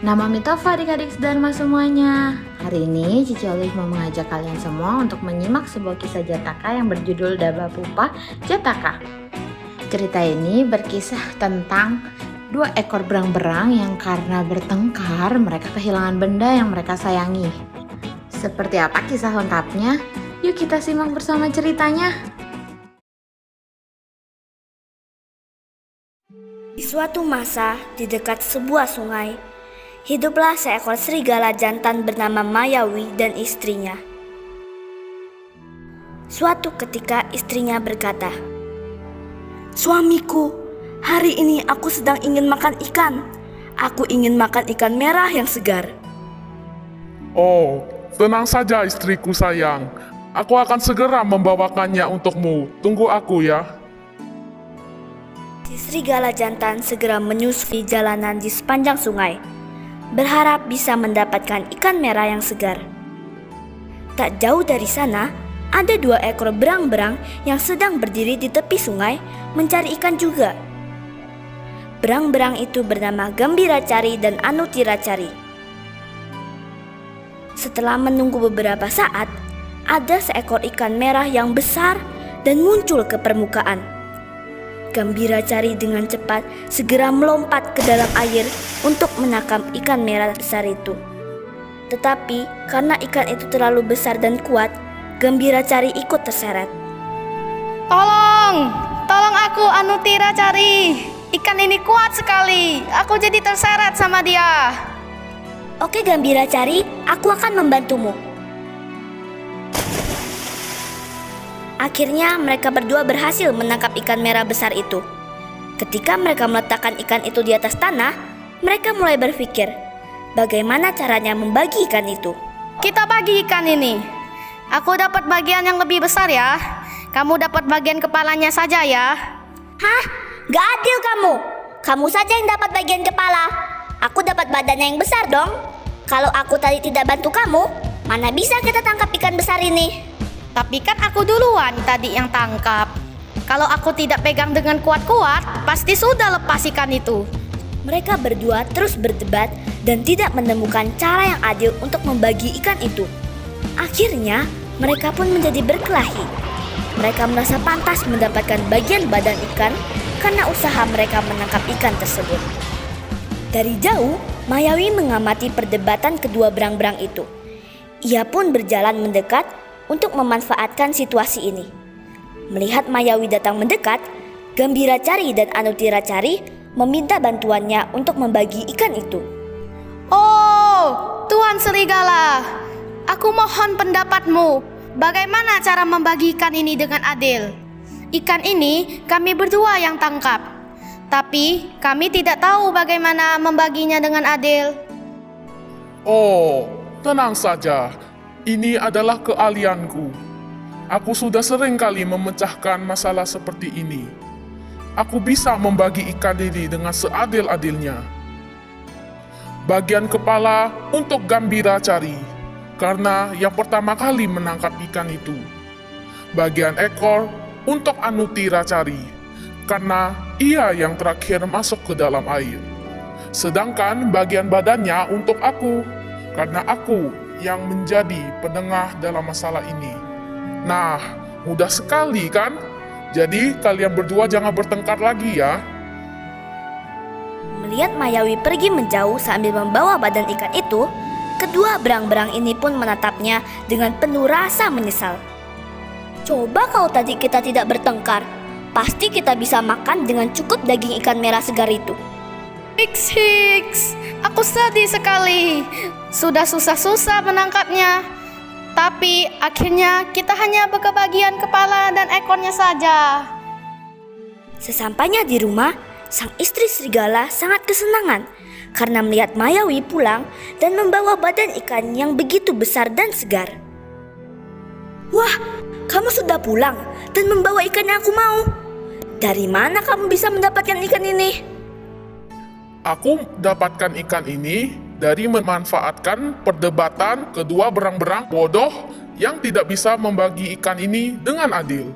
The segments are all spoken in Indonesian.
Nama Mitova adik-adik Dharma semuanya. Hari ini Cici Olive mau mengajak kalian semua untuk menyimak sebuah kisah Jataka yang berjudul Dabapupa Jataka. Cerita ini berkisah tentang dua ekor berang-berang yang karena bertengkar mereka kehilangan benda yang mereka sayangi. Seperti apa kisah lengkapnya? Yuk kita simak bersama ceritanya. Di suatu masa, di dekat sebuah sungai, hiduplah seekor serigala jantan bernama Mayawi dan istrinya. Suatu ketika istrinya berkata, "Suamiku, hari ini aku sedang ingin makan ikan. Aku ingin makan ikan merah yang segar." Oh, tenang saja istriku sayang. Aku akan segera membawakannya untukmu. Tunggu aku ya. Si serigala jantan segera menyusuri jalanan di sepanjang sungai, berharap bisa mendapatkan ikan merah yang segar. Tak jauh dari sana, ada dua ekor berang-berang yang sedang berdiri di tepi sungai mencari ikan juga. Berang-berang itu bernama Gambiracari dan Anutiracari. Setelah menunggu beberapa saat, ada seekor ikan merah yang besar dan muncul ke permukaan. Gambiracari dengan cepat segera melompat ke dalam air untuk menangkap ikan merah besar itu. Tetapi karena ikan itu terlalu besar dan kuat, Gambiracari ikut terseret. Tolong aku Anutiracari. Ikan ini kuat sekali. Aku jadi terseret sama dia. Oke Gambiracari, aku akan membantumu. Akhirnya mereka berdua berhasil menangkap ikan merah besar itu. Ketika mereka meletakkan ikan itu di atas tanah, mereka mulai berpikir, bagaimana caranya membagi ikan itu. Kita bagi ikan ini. Aku dapat bagian yang lebih besar ya. Kamu dapat bagian kepalanya saja ya. Hah? Gak adil kamu. Kamu saja yang dapat bagian kepala. Aku dapat badannya yang besar dong. Kalau aku tadi tidak bantu kamu, mana bisa kita tangkap ikan besar ini? Tapi kan aku duluan tadi yang tangkap. Kalau aku tidak pegang dengan kuat-kuat, pasti sudah lepas ikan itu. Mereka berdua terus berdebat dan tidak menemukan cara yang adil untuk membagi ikan itu. Akhirnya, mereka pun menjadi berkelahi. Mereka merasa pantas mendapatkan bagian badan ikan karena usaha mereka menangkap ikan tersebut. Dari jauh, Mayawi mengamati perdebatan kedua berang-berang itu. Ia pun berjalan mendekat untuk memanfaatkan situasi ini. Melihat Mayawi datang mendekat, Gambiracari dan Anutiracari meminta bantuannya untuk membagi ikan itu. Oh, Tuan Serigala, aku mohon pendapatmu. Bagaimana cara membagi ikan ini dengan adil? Ikan ini kami berdua yang tangkap, tapi kami tidak tahu bagaimana membaginya dengan adil. Oh, tenang saja. Ini adalah keahlianku. Aku sudah sering kali memecahkan masalah seperti ini. Aku bisa membagi ikan ini dengan seadil-adilnya. Bagian kepala untuk Gambiracari, karena yang pertama kali menangkap ikan itu. Bagian ekor untuk Anutiracari, karena ia yang terakhir masuk ke dalam air. Sedangkan bagian badannya untuk aku, karena aku yang menjadi penengah dalam masalah ini. Nah, mudah sekali kan? Jadi kalian berdua jangan bertengkar lagi ya. Melihat Mayawi pergi menjauh sambil membawa badan ikan itu, kedua berang-berang ini pun menatapnya dengan penuh rasa menyesal. Coba kalau tadi kita tidak bertengkar, pasti kita bisa makan dengan cukup daging ikan merah segar itu. Hiks, aku sedih sekali. Sudah susah-susah menangkapnya. Tapi akhirnya kita hanya berkebagian kepala dan ekornya saja. Sesampainya di rumah, sang istri serigala sangat kesenangan karena melihat Mayawi pulang dan membawa badan ikan yang begitu besar dan segar. Wah, kamu sudah pulang dan membawa ikan yang aku mau. Dari mana kamu bisa mendapatkan ikan ini? Aku dapatkan ikan ini dari memanfaatkan perdebatan kedua berang-berang bodoh yang tidak bisa membagi ikan ini dengan adil.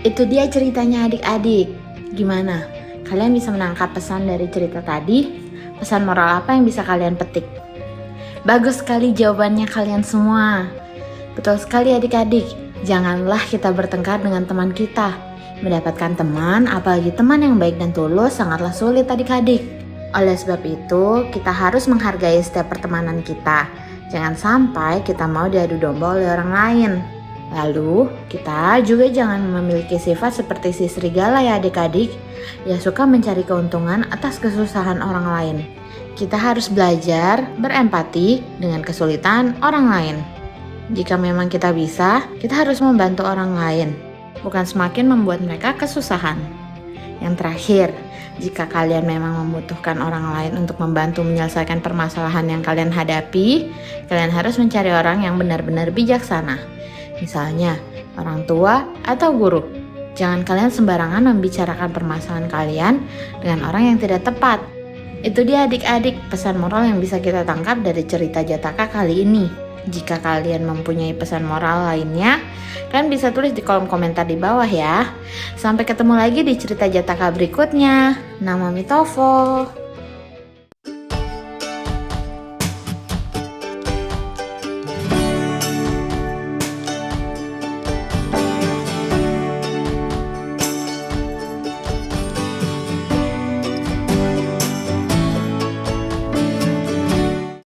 Itu dia ceritanya adik-adik. Gimana? Kalian bisa menangkap pesan dari cerita tadi? Pesan moral apa yang bisa kalian petik? Bagus sekali jawabannya kalian semua. Betul sekali adik-adik, janganlah kita bertengkar dengan teman kita. Mendapatkan teman, apalagi teman yang baik dan tulus, sangatlah sulit adik-adik. Oleh sebab itu, kita harus menghargai setiap pertemanan kita. Jangan sampai kita mau diadu domba oleh orang lain. Lalu, kita juga jangan memiliki sifat seperti si serigala ya adik-adik, yang suka mencari keuntungan atas kesusahan orang lain. Kita harus belajar berempati dengan kesulitan orang lain. Jika memang kita bisa, kita harus membantu orang lain, bukan semakin membuat mereka kesusahan. Yang terakhir, jika kalian memang membutuhkan orang lain untuk membantu menyelesaikan permasalahan yang kalian hadapi, kalian harus mencari orang yang benar-benar bijaksana. Misalnya, orang tua atau guru. Jangan kalian sembarangan membicarakan permasalahan kalian dengan orang yang tidak tepat. Itu dia adik-adik pesan moral yang bisa kita tangkap dari cerita Jataka kali ini. Jika kalian mempunyai pesan moral lainnya, kalian bisa tulis di kolom komentar di bawah ya. Sampai ketemu lagi di cerita Jataka berikutnya. Nama Mitovo.